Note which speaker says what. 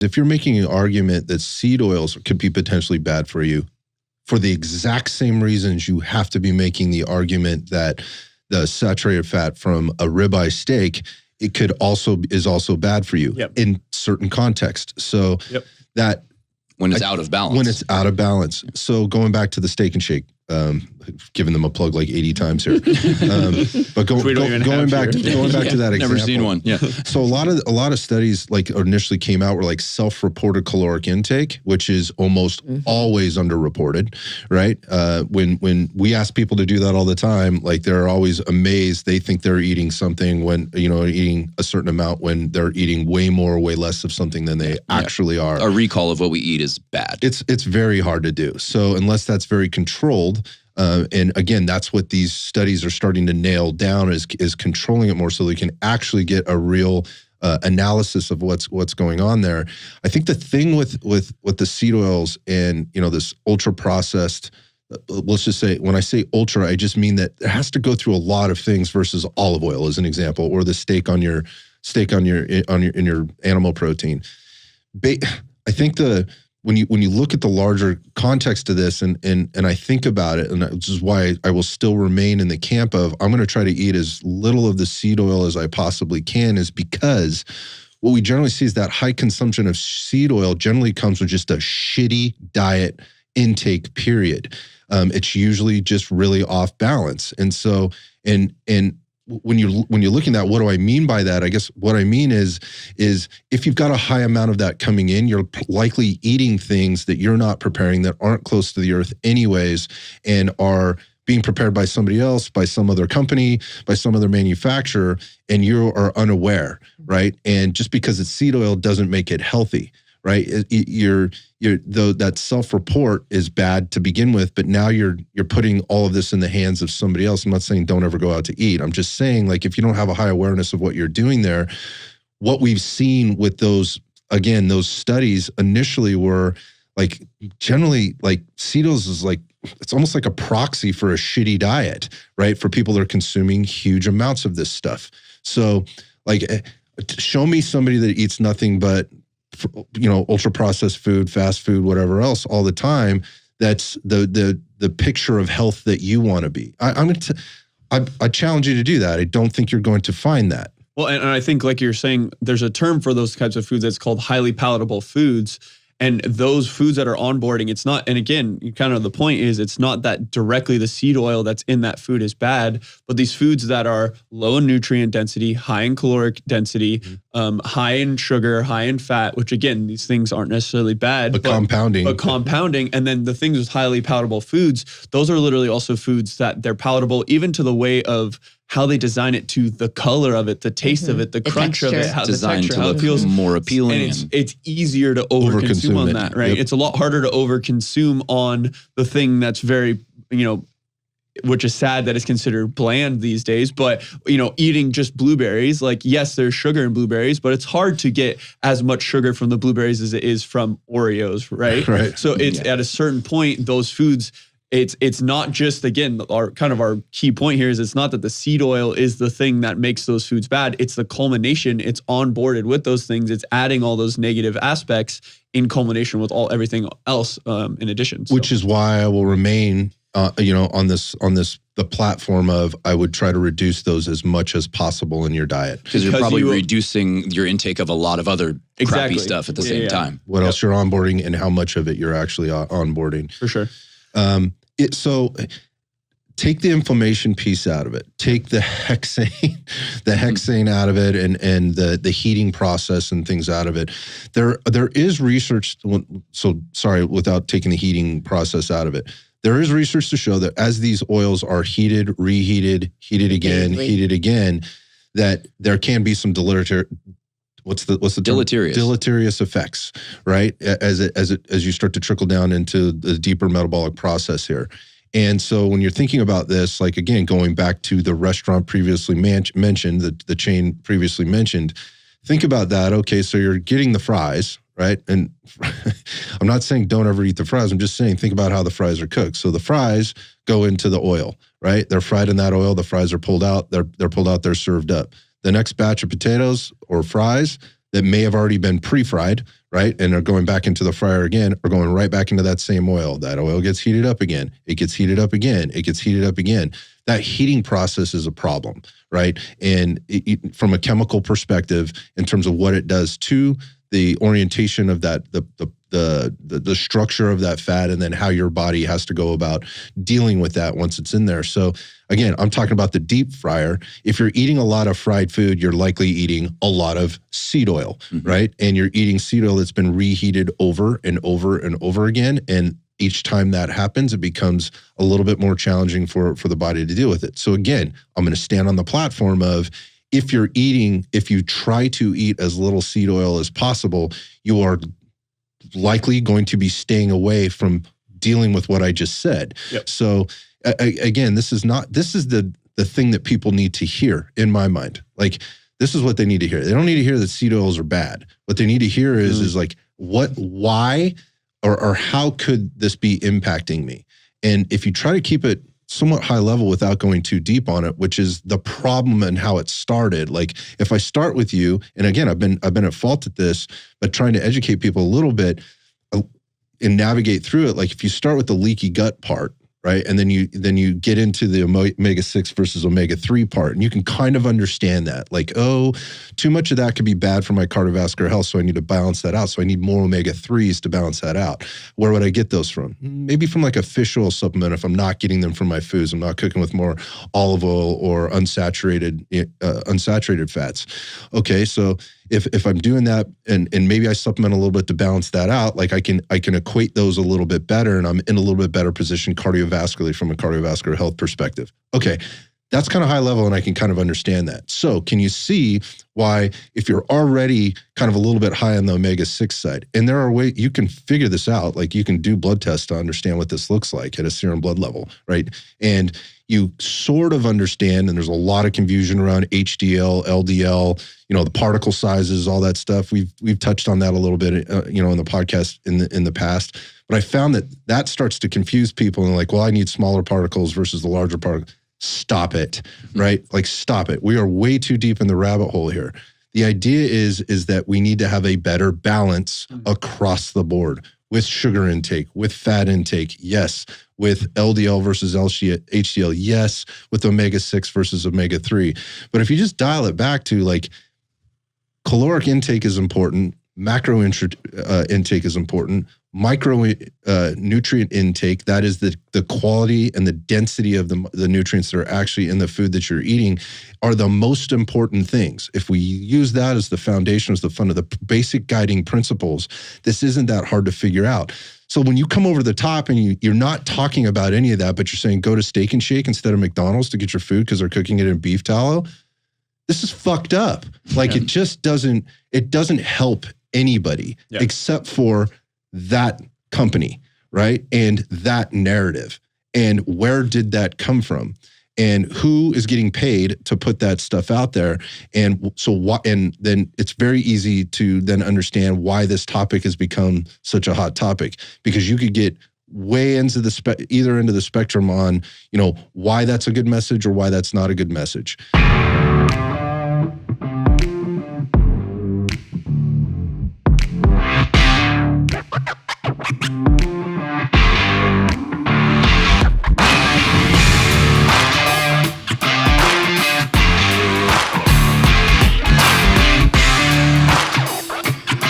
Speaker 1: If you're making an argument that seed oils could be potentially bad for you, for the exact same reasons you have to be making the argument that the saturated fat from a ribeye steak, it is also bad for you in certain contexts. So that
Speaker 2: when it's out of balance.
Speaker 1: When it's out of balance. So going back to the Steak and Shake, giving them a plug like 80 times here. But going back to that example.
Speaker 2: Never seen one. Yeah.
Speaker 1: So a lot of studies like initially came out were like self-reported caloric intake, which is almost always underreported, right? When we ask people to do that all the time, like they're always amazed. They think they're eating something when, eating a certain amount when they're eating way more or way less of something than they actually are.
Speaker 2: A recall of what we eat is bad.
Speaker 1: It's very hard to do. So unless that's very controlled, and again, that's what these studies are starting to nail down is controlling it more so they can actually get a real analysis of what's going on there. I think the thing with the seed oils and this ultra processed, let's just say when I say ultra, I just mean that it has to go through a lot of things versus olive oil as an example, or the steak in your animal protein. I think when you look at the larger context of this and I think about it, and which is why I will still remain in the camp of I'm going to try to eat as little of the seed oil as I possibly can, is because what we generally see is that high consumption of seed oil generally comes with just a shitty diet intake period. It's usually just really off balance. And so, and when you're looking at what do I mean by that, I guess what I mean is if you've got a high amount of that coming in, you're likely eating things that you're not preparing that aren't close to the earth anyways, and are being prepared by somebody else, by some other company, by some other manufacturer, and you are unaware, right? And just because it's seed oil doesn't make it healthy, right? That self-report is bad to begin with, but now you're putting all of this in the hands of somebody else. I'm not saying don't ever go out to eat. I'm just saying, like, if you don't have a high awareness of what you're doing there, what we've seen with those studies initially were like generally like seed oils is like, it's almost like a proxy for a shitty diet, right? For people that are consuming huge amounts of this stuff. So like, show me somebody that eats nothing but ultra processed food, fast food, whatever else all the time. That's the picture of health that you want to be. I challenge you to do that. I don't think you're going to find that.
Speaker 3: Well, and I think like you're saying, there's a term for those types of foods that's called highly palatable foods. And those foods that are onboarding, it's not, and again, kind of the point is it's not that directly the seed oil that's in that food is bad, but these foods that are low in nutrient density, high in caloric density, high in sugar, high in fat, which again, these things aren't necessarily bad.
Speaker 1: But compounding.
Speaker 3: And then the things with highly palatable foods, those are literally also foods that they're palatable even to the way of how they design it, to the color of it, the taste of it, the crunch of it, how the texture, how it feels
Speaker 2: more appealing.
Speaker 3: And it's easier to overconsume on that, right? Yep. It's a lot harder to overconsume on the thing that's very, which is sad that it's considered bland these days, but eating just blueberries, like yes, there's sugar in blueberries, but it's hard to get as much sugar from the blueberries as it is from Oreos, right?
Speaker 1: Right.
Speaker 3: So it's at a certain point, those foods, it's not just, again, our key point here is it's not that the seed oil is the thing that makes those foods bad. It's the culmination. It's onboarded with those things. It's adding all those negative aspects in culmination with everything else in addition. So.
Speaker 1: Which is why I will remain, on the platform of I would try to reduce those as much as possible in your diet.
Speaker 2: Because you're probably reducing your intake of a lot of other crappy stuff at the same time.
Speaker 1: What else you're onboarding and how much of it you're actually onboarding.
Speaker 3: For sure.
Speaker 1: So take the inflammation piece out of it. Take the hexane out of it, and the heating process and things out of it. There is research. So sorry, without taking the heating process out of it, there is research to show that as these oils are heated, reheated, heated again, that there can be some what's the deleterious effects, right? As you start to trickle down into the deeper metabolic process here. And so when you're thinking about this, like again, going back to the restaurant previously mentioned, the chain previously mentioned, think about that. Okay, so you're getting the fries, right? And I'm not saying don't ever eat the fries. I'm just saying think about how the fries are cooked. So the fries go into the oil, right? They're fried in that oil. The fries are pulled out. They're pulled out. They're served up. The next batch of potatoes or fries that may have already been pre-fried, right? And are going back into the fryer again, are going right back into that same oil. That oil gets heated up again. It gets heated up again. It gets heated up again. That heating process is a problem, right? And from a chemical perspective, in terms of what it does to the orientation of that, the structure of that fat, and then how your body has to go about dealing with that once it's in there. So again, I'm talking about the deep fryer. If you're eating a lot of fried food, you're likely eating a lot of seed oil, right? And you're eating seed oil that's been reheated over and over and over again. And each time that happens, it becomes a little bit more challenging for the body to deal with it. So again, I'm going to stand on the platform of, if you try to eat as little seed oil as possible, you are likely going to be staying away from dealing with what I just said. Yep. So again, this is the thing that people need to hear, in my mind. Like, this is what they need to hear. They don't need to hear that seed oils are bad. What they need to hear is like, why or how could this be impacting me? And if you try to keep it somewhat high level without going too deep on it, which is the problem and how it started. Like, if I start with you, and again, I've been at fault at this, but trying to educate people a little bit and navigate through it. Like, if you start with the leaky gut part, right, and then you get into the omega-6 versus omega-3 part, and you can kind of understand that. Like, oh, too much of that could be bad for my cardiovascular health, so I need to balance that out. So I need more omega-3s to balance that out. Where would I get those from? Maybe from like a fish oil supplement if I'm not getting them from my foods. I'm not cooking with more olive oil or unsaturated fats. Okay, so if I'm doing that and maybe I supplement a little bit to balance that out, like I can equate those a little bit better, and I'm in a little bit better position cardiovascularly from a cardiovascular health perspective. Okay, that's kind of high level, and I can kind of understand that. So can you see why, if you're already kind of a little bit high on the omega-6 side, and there are ways you can figure this out, like you can do blood tests to understand what this looks like at a serum blood level, right? And you sort of understand, and there's a lot of confusion around HDL, LDL, the particle sizes, all that stuff. We've touched on that a little bit, in the podcast in the past. But I found that starts to confuse people, and like, well, I need smaller particles versus the larger particles. Stop it, right? Like, stop it. We are way too deep in the rabbit hole here. The idea is that we need to have a better balance across the board with sugar intake, with fat intake, yes, with LDL versus HDL, yes, with omega-6 versus omega-3. But if you just dial it back to like, caloric intake is important, macro intake is important, micro nutrient intake, that is the quality and the density of the nutrients that are actually in the food that you're eating, are the most important things. If we use that as the foundation, as the fund of the basic guiding principles, this isn't that hard to figure out. So when you come over the top and you're not talking about any of that, but you're saying go to Steak and Shake instead of McDonald's to get your food because they're cooking it in beef tallow, this is fucked up. Like, it just doesn't help anybody except for that company, right? And that narrative. And where did that come from? And who is getting paid to put that stuff out there? And so and then it's very easy to then understand why this topic has become such a hot topic, because you could get way into either end of the spectrum on, why that's a good message or why that's not a good message.